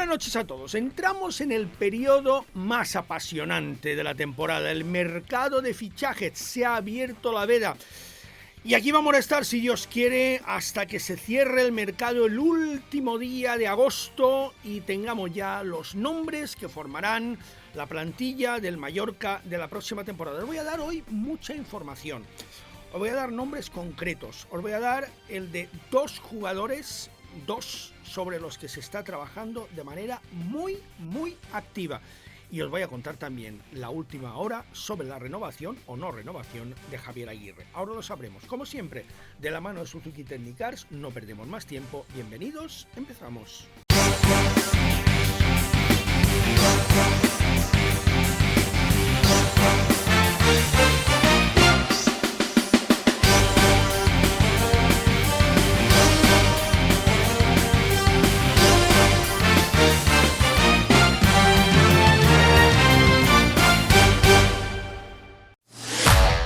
Buenas noches a todos. Entramos en el periodo más apasionante de la temporada. El mercado de fichajes se ha abierto la veda. Y aquí vamos a estar, si Dios quiere, hasta que se cierre el mercado el último día de agosto y tengamos ya los nombres que formarán la plantilla del Mallorca de la próxima temporada. Les voy a dar hoy mucha información. Os voy a dar nombres concretos. Os voy a dar el de dos jugadores, sobre los que se está trabajando de manera muy activa. Y os voy a contar también la última hora sobre la renovación o no renovación de Javier Aguirre. Ahora lo sabremos, como siempre, de la mano de Suzuki Technicars. No perdemos más tiempo. Bienvenidos, empezamos.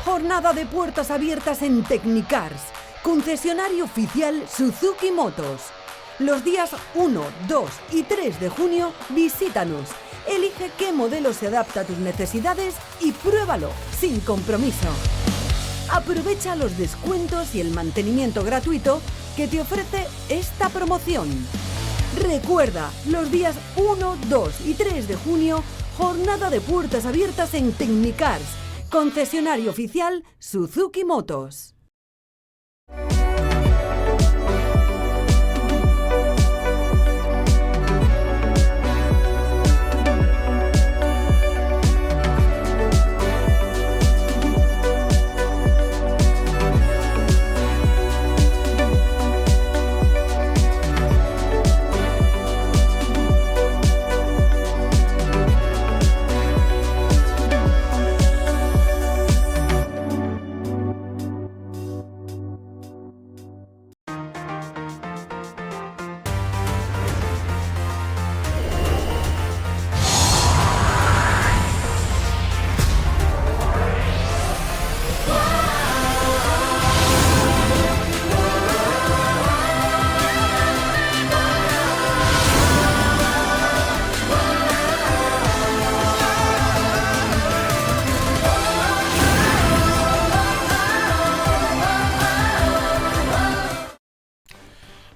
Jornada de puertas abiertas en Technicars, concesionario oficial Suzuki Motos. Los días 1, 2 y 3 de junio, visítanos. Elige qué modelo se adapta a tus necesidades y pruébalo sin compromiso. Aprovecha los descuentos y el mantenimiento gratuito que te ofrece esta promoción. Recuerda, los días 1, 2 y 3 de junio, jornada de puertas abiertas en Technicars, concesionario oficial Suzuki Motos.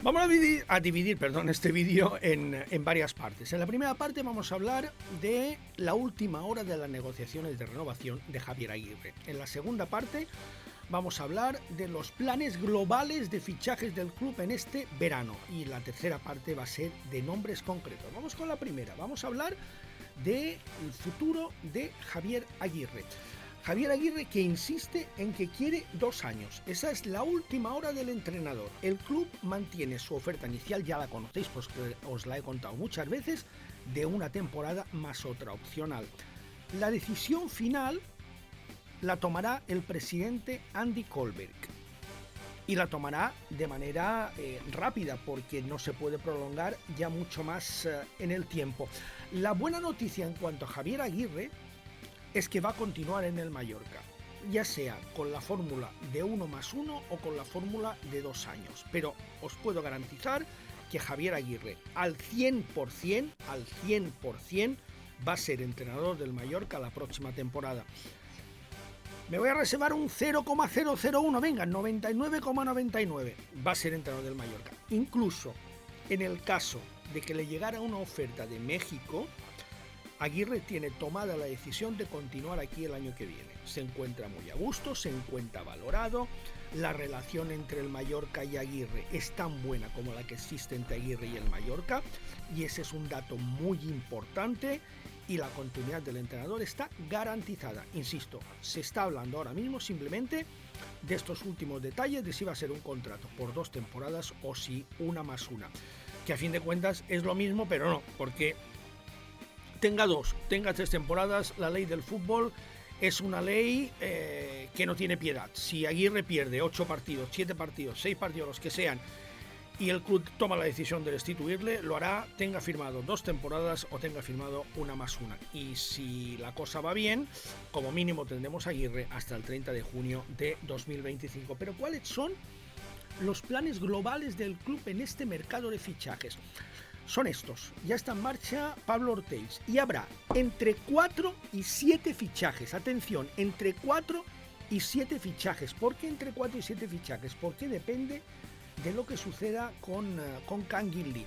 Vamos a dividir este vídeo en varias partes. En la primera parte vamos a hablar de la última hora de las negociaciones de renovación de Javier Aguirre. En la segunda parte vamos a hablar de los planes globales de fichajes del club en este verano. Y la tercera parte va a ser de nombres concretos. Vamos con la primera. Vamos a hablar del futuro de Javier Aguirre. Javier Aguirre, que insiste en que quiere 2 años. Esa es la última hora del entrenador. El club mantiene su oferta inicial, ya la conocéis, pues os la he contado muchas veces, de una temporada más otra opcional. La decisión final la tomará el presidente Andy Kohlberg. Y la tomará de manera rápida, porque no se puede prolongar ya mucho más en el tiempo. La buena noticia en cuanto a Javier Aguirre es que va a continuar en el Mallorca, ya sea con la fórmula de 1+1 o con la fórmula de 2 años. Pero os puedo garantizar que Javier Aguirre al 100% va a ser entrenador del Mallorca la próxima temporada. Me voy a reservar un 0,001, venga, 99,99. Va a ser entrenador del Mallorca. Incluso en el caso de que le llegara una oferta de México, Aguirre tiene tomada la decisión de continuar aquí el año que viene. Se encuentra muy a gusto, se encuentra valorado. La relación entre el Mallorca y Aguirre es tan buena como la que existe entre Aguirre y el Mallorca, y ese es un dato muy importante, y la continuidad del entrenador está garantizada. Insisto, se está hablando ahora mismo simplemente de estos últimos detalles, de si va a ser un contrato por 2 temporadas o si 1+1, que a fin de cuentas es lo mismo, pero no, porque tenga 2, tenga 3 temporadas, la ley del fútbol es una ley que no tiene piedad. Si Aguirre pierde 8 partidos, 7 partidos, 6 partidos, los que sean, y el club toma la decisión de destituirle, lo hará, tenga firmado 2 temporadas o tenga firmado 1+1. Y si la cosa va bien, como mínimo tendremos a Aguirre hasta el 30 de junio de 2025. Pero ¿cuáles son los planes globales del club en este mercado de fichajes? son estos. Ya está en marcha Pablo Ortells y habrá entre 4 y 7 fichajes. Atención, entre 4 y 7 fichajes. ¿Por qué entre 4 y 7 fichajes? Porque depende de lo que suceda con Kangin Lee.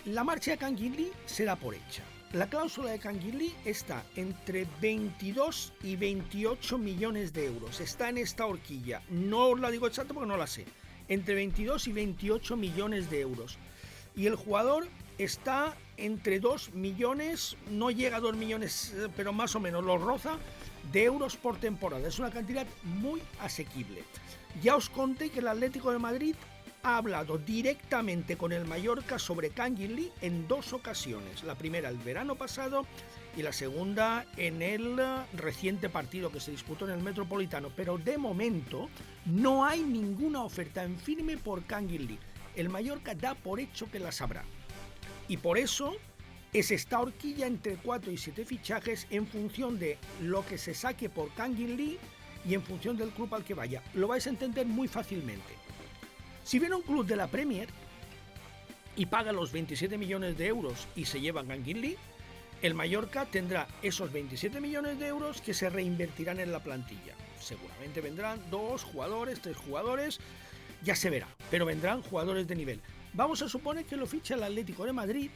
La marcha de Kangin Lee se da por hecha. La cláusula de Kangin Lee está entre 22 y 28 millones de euros. Está en esta horquilla. No os la digo exacta porque no la sé. Entre 22 y 28 millones de euros. Y el jugador está entre 2 millones, no llega a 2 millones, pero más o menos lo roza, de euros por temporada. Es una cantidad muy asequible. Ya os conté que el Atlético de Madrid ha hablado directamente con el Mallorca sobre Kangin Lee en 2 ocasiones. La primera el verano pasado y la segunda en el reciente partido que se disputó en el Metropolitano. Pero de momento no hay ninguna oferta en firme por Kangin Lee. El Mallorca da por hecho que las habrá. Y por eso es esta horquilla entre 4 y 7 fichajes en función de lo que se saque por Kangin Lee y en función del club al que vaya. Lo vais a entender muy fácilmente. Si viene un club de la Premier y paga los 27 millones de euros y se lleva a Kangin Lee, el Mallorca tendrá esos 27 millones de euros que se reinvertirán en la plantilla. Seguramente vendrán 2 jugadores, 3 jugadores, ya se verá, pero vendrán jugadores de nivel. Vamos a suponer que lo ficha el Atlético de Madrid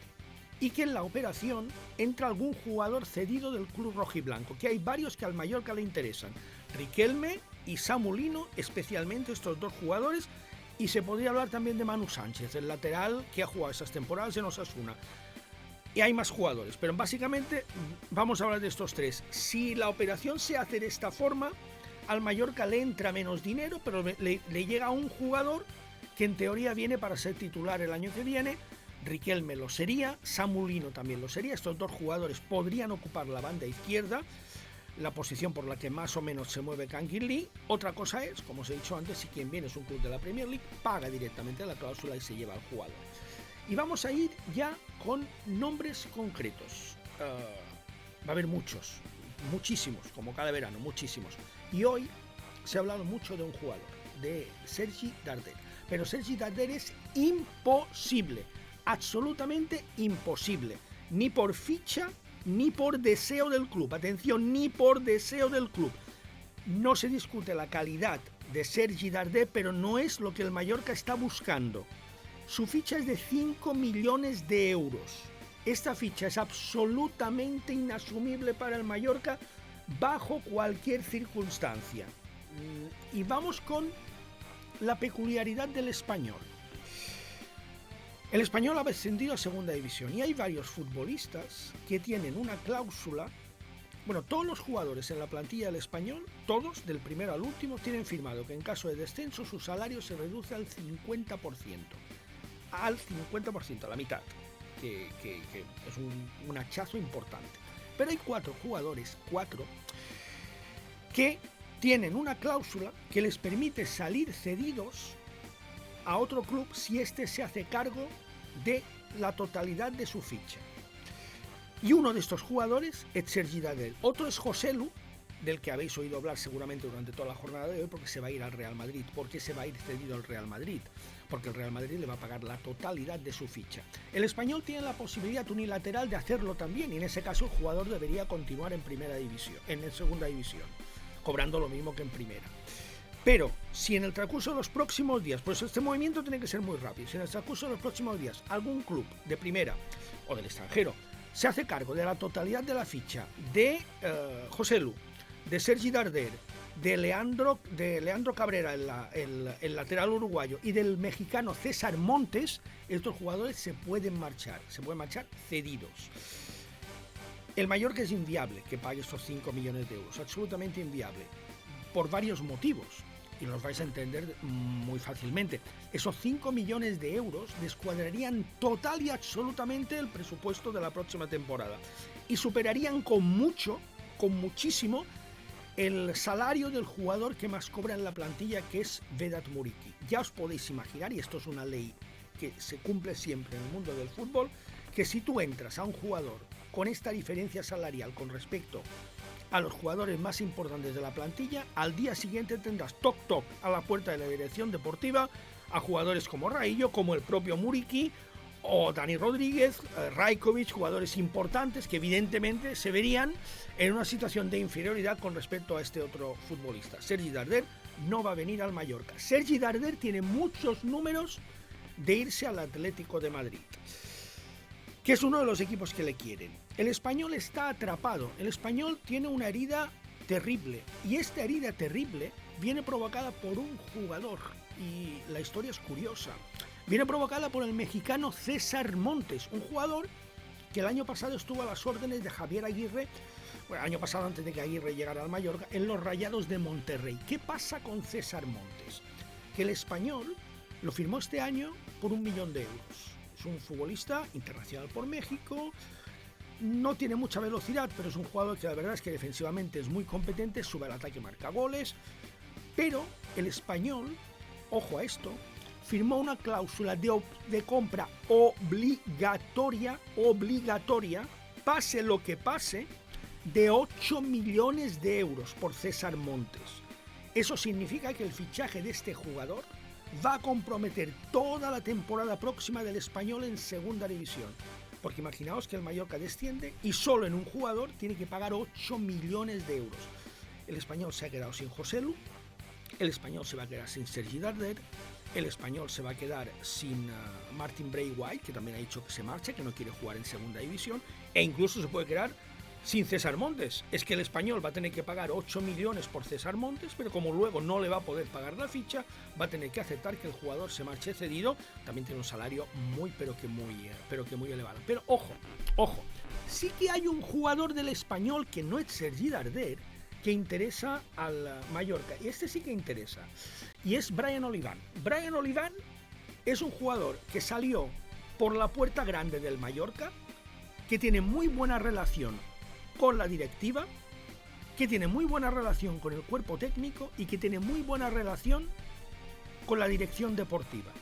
y que en la operación entra algún jugador cedido del club rojiblanco, que hay varios que al Mallorca le interesan. Riquelme y Samu Lino, especialmente estos 2 jugadores, y se podría hablar también de Manu Sánchez, el lateral que ha jugado esas temporadas en Osasuna. Y hay más jugadores, pero básicamente vamos a hablar de estos 3. Si la operación se hace de esta forma, al Mallorca le entra menos dinero, pero le llega a un jugador que en teoría viene para ser titular el año que viene. Riquelme lo sería, Samu Lino también lo sería. Estos 2 jugadores podrían ocupar la banda izquierda, la posición por la que más o menos se mueve Kangin Lee. Otra cosa es, como os he dicho antes, si quien viene es un club de la Premier League, paga directamente la cláusula y se lleva al jugador. Y vamos a ir ya con nombres concretos. Va a haber muchos, muchísimos, como cada verano, muchísimos. Y hoy se ha hablado mucho de un jugador, de Sergi Darder. Pero Sergi Darder es imposible, absolutamente imposible, ni por ficha ni por deseo del club. Atención, ni por deseo del club. No se discute la calidad de Sergi Darder, pero no es lo que el Mallorca está buscando. Su ficha es de 5 millones de euros. Esta ficha es absolutamente inasumible para el Mallorca bajo cualquier circunstancia. Y vamos con la peculiaridad del Español. El Español ha descendido a segunda división y hay varios futbolistas que tienen una cláusula. Bueno, todos los jugadores en la plantilla del Español, todos, del primero al último, tienen firmado que en caso de descenso su salario se reduce al 50%. Al 50%, a la mitad, que es un hachazo importante. Pero hay 4 jugadores, 4, que tienen una cláusula que les permite salir cedidos a otro club si éste se hace cargo de la totalidad de su ficha. Y uno de estos jugadores es Sergi Darder. Otro es Joselu, del que habéis oído hablar seguramente durante toda la jornada de hoy, porque se va a ir al Real Madrid. ¿Por qué se va a ir cedido al Real Madrid? Porque el Real Madrid le va a pagar la totalidad de su ficha. El Español tiene la posibilidad unilateral de hacerlo también, y en ese caso el jugador debería continuar en primera división, en segunda división, cobrando lo mismo que en primera. Pero si en el transcurso de los próximos días, pues este movimiento tiene que ser muy rápido, si en el transcurso de los próximos días algún club de primera o del extranjero se hace cargo de la totalidad de la ficha de Joselu, de Sergi Darder, de Leandro Cabrera, el lateral uruguayo, y del mexicano César Montes, estos jugadores se pueden marchar cedidos. El Mallorca es inviable que pague estos 5 millones de euros, absolutamente inviable, por varios motivos, y los vais a entender muy fácilmente. Esos 5 millones de euros descuadrarían total y absolutamente el presupuesto de la próxima temporada, y superarían con muchísimo, el salario del jugador que más cobra en la plantilla, que es Vedat Muriqi. Ya os podéis imaginar, y esto es una ley que se cumple siempre en el mundo del fútbol, que si tú entras a un jugador con esta diferencia salarial con respecto a los jugadores más importantes de la plantilla, al día siguiente tendrás toc a la puerta de la dirección deportiva a jugadores como Raillo, como el propio Muriqi o Dani Rodríguez, Rajkovic, jugadores importantes que evidentemente se verían en una situación de inferioridad con respecto a este otro futbolista. Sergi Darder no va a venir al Mallorca. Sergi Darder tiene muchos números de irse al Atlético de Madrid, que es uno de los equipos que le quieren. El Español está atrapado, el Español tiene una herida terrible, y esta herida terrible viene provocada por un jugador, y la historia es curiosa. Viene provocada por el mexicano César Montes, un jugador que el año pasado estuvo a las órdenes de Javier Aguirre, bueno, el año pasado antes de que Aguirre llegara al Mallorca, en los Rayados de Monterrey. ¿Qué pasa con César Montes? Que el Español lo firmó este año por 1 millón de euros. Es un futbolista internacional por México, no tiene mucha velocidad, pero es un jugador que la verdad es que defensivamente es muy competente, sube al ataque, marca goles, pero el Español, ojo a esto, firmó una cláusula de compra obligatoria, pase lo que pase, de 8 millones de euros por César Montes. Eso significa que el fichaje de este jugador va a comprometer toda la temporada próxima del Español en segunda división. Porque imaginaos que el Mallorca desciende y solo en un jugador tiene que pagar 8 millones de euros. El Español se ha quedado sin Joselu, el Español se va a quedar sin Sergi Darder, el Español se va a quedar sin Martin Braithwaite, que también ha dicho que se marcha, que no quiere jugar en segunda división, e incluso se puede quedar sin César Montes. Es que el Español va a tener que pagar 8 millones por César Montes, pero como luego no le va a poder pagar la ficha, va a tener que aceptar que el jugador se marche cedido. También tiene un salario muy elevado. Pero ojo, sí que hay un jugador del Español que no es Sergi Darder, que interesa al Mallorca, y este sí que interesa, y es Brian Oliván. Brian Oliván es un jugador que salió por la puerta grande del Mallorca, que tiene muy buena relación con la directiva, que tiene muy buena relación con el cuerpo técnico y que tiene muy buena relación con la dirección deportiva.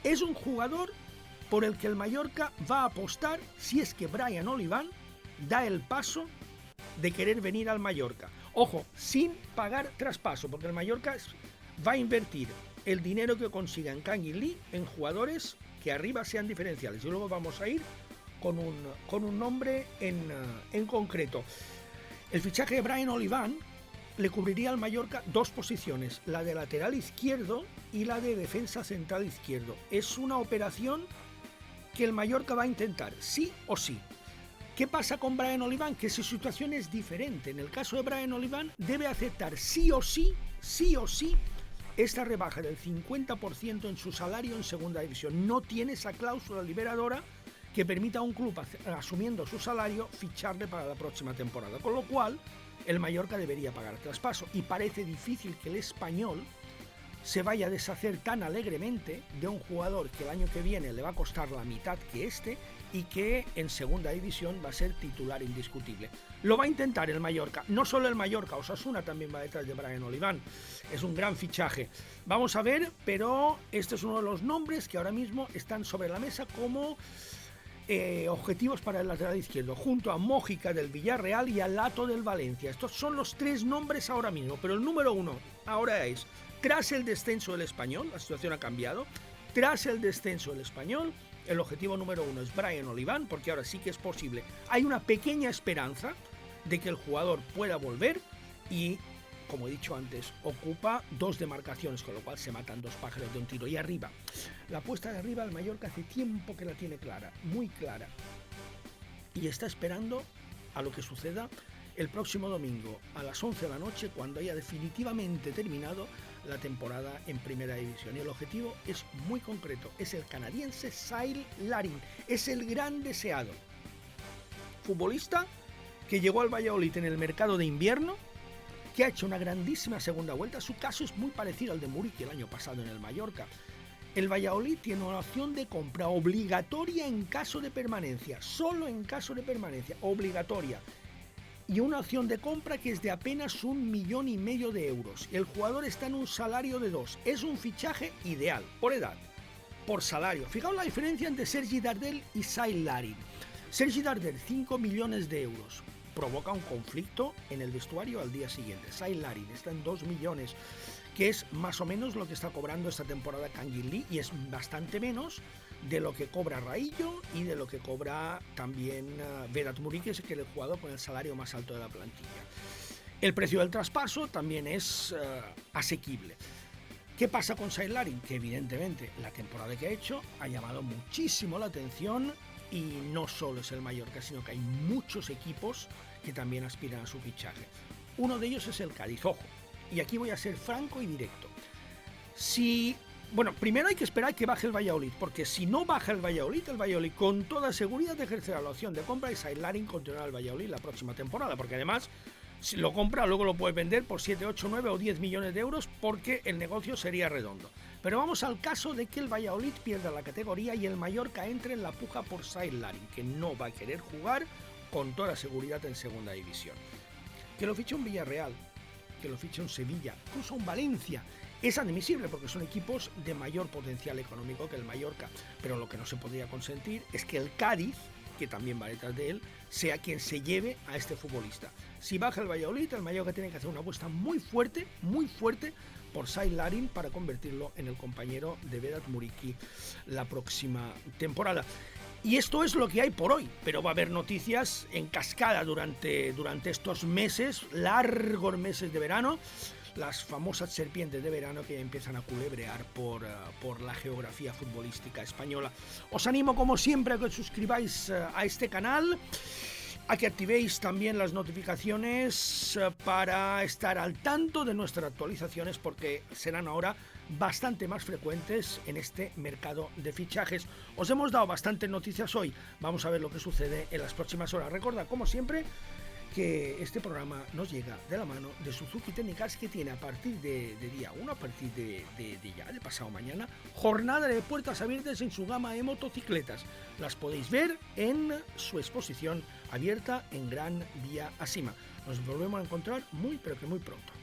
Es un jugador por el que el Mallorca va a apostar si es que Brian Oliván da el paso de querer venir al Mallorca. Ojo, sin pagar traspaso, porque el Mallorca va a invertir el dinero que consiga en Kangin Lee en jugadores que arriba sean diferenciales. Y luego vamos a ir con un nombre en concreto. El fichaje de Brian Oliván le cubriría al Mallorca 2 posiciones, la de lateral izquierdo y la de defensa central izquierdo. Es una operación que el Mallorca va a intentar, sí o sí. ¿Qué pasa con Brian Oliván? Que su situación es diferente. En el caso de Brian Oliván debe aceptar sí o sí, esta rebaja del 50% en su salario en segunda división. No tiene esa cláusula liberadora que permita a un club, asumiendo su salario, ficharle para la próxima temporada. Con lo cual, el Mallorca debería pagar traspaso. Y parece difícil que el Español se vaya a deshacer tan alegremente de un jugador que el año que viene le va a costar la mitad que este y que en segunda división va a ser titular indiscutible. Lo va a intentar el Mallorca, no solo el Mallorca, Osasuna también va detrás de Brian Oliván. Es un gran fichaje. Vamos a ver, pero este es uno de los nombres que ahora mismo están sobre la mesa como objetivos para el lateral izquierdo, junto a Mójica del Villarreal y a Lato del Valencia. Estos son los 3 nombres ahora mismo, pero el número 1 ahora es, tras el descenso del Español, la situación ha cambiado, tras el descenso del Español, el objetivo número 1 es Brian Oliván, porque ahora sí que es posible. Hay una pequeña esperanza de que el jugador pueda volver y, como he dicho antes, ocupa 2 demarcaciones, con lo cual se matan 2 pájaros de un tiro. Y arriba, la apuesta de arriba al Mallorca hace tiempo que la tiene clara, muy clara, y está esperando a lo que suceda el próximo domingo a las 11 de la noche, cuando haya definitivamente terminado la temporada en Primera División. Y el objetivo es muy concreto, es el canadiense Sail Larin, es el gran deseado futbolista que llegó al Valladolid en el mercado de invierno, que ha hecho una grandísima segunda vuelta. Su caso es muy parecido al de Muriqui el año pasado en el Mallorca. El Valladolid tiene una opción de compra obligatoria en caso de permanencia, solo en caso de permanencia, obligatoria. Y una opción de compra que es de apenas 1,5 millones de euros. El jugador está en un salario de 2. Es un fichaje ideal, por edad, por salario. Fijaos la diferencia entre Sergi Darder y Sail Larin. Sergi Darder, 5 millones de euros. Provoca un conflicto en el vestuario al día siguiente. Sail Larin está en 2 millones, que es más o menos lo que está cobrando esta temporada Kangin Lee, y es bastante menos de lo que cobra Raillo y de lo que cobra también Vedat Muriqi, que es el jugador con el salario más alto de la plantilla. El precio del traspaso también es asequible. ¿Qué pasa con Said Larin? Que evidentemente la temporada que ha hecho ha llamado muchísimo la atención, y no solo es el Mallorca, sino que hay muchos equipos que también aspiran a su fichaje. Uno de ellos es el Cádiz, ojo, y aquí voy a ser franco y directo. Bueno, primero hay que esperar que baje el Valladolid, porque si no baja el Valladolid con toda seguridad ejercerá la opción de compra y Said Larin continuará el Valladolid la próxima temporada, porque además, si lo compra, luego lo puede vender por 7, 8, 9 o 10 millones de euros, porque el negocio sería redondo. Pero vamos al caso de que el Valladolid pierda la categoría y el Mallorca entre en la puja por Said Larin, que no va a querer jugar con toda seguridad en segunda división. Que lo fiche un Villarreal, que lo fiche un Sevilla, incluso un Valencia, es admisible porque son equipos de mayor potencial económico que el Mallorca. Pero lo que no se podría consentir es que el Cádiz, que también va detrás de él, sea quien se lleve a este futbolista. Si baja el Valladolid, el Mallorca tiene que hacer una apuesta muy fuerte por Said Larin para convertirlo en el compañero de Vedat Muriqi la próxima temporada. Y esto es lo que hay por hoy, pero va a haber noticias en cascada durante estos meses, largos meses de verano, las famosas serpientes de verano que ya empiezan a culebrear por la geografía futbolística española. Os animo, como siempre, a que os suscribáis a este canal, a que activéis también las notificaciones para estar al tanto de nuestras actualizaciones, porque serán ahora bastante más frecuentes en este mercado de fichajes. Os hemos dado bastantes noticias hoy, vamos a ver lo que sucede en las próximas horas. Recordad, como siempre, que este programa nos llega de la mano de Suzuki Technicars, que tiene a partir de día 1, a partir de pasado mañana, jornada de puertas abiertas en su gama de motocicletas. Las podéis ver en su exposición abierta en Gran Vía Asima. Nos volvemos a encontrar muy, pero que muy pronto.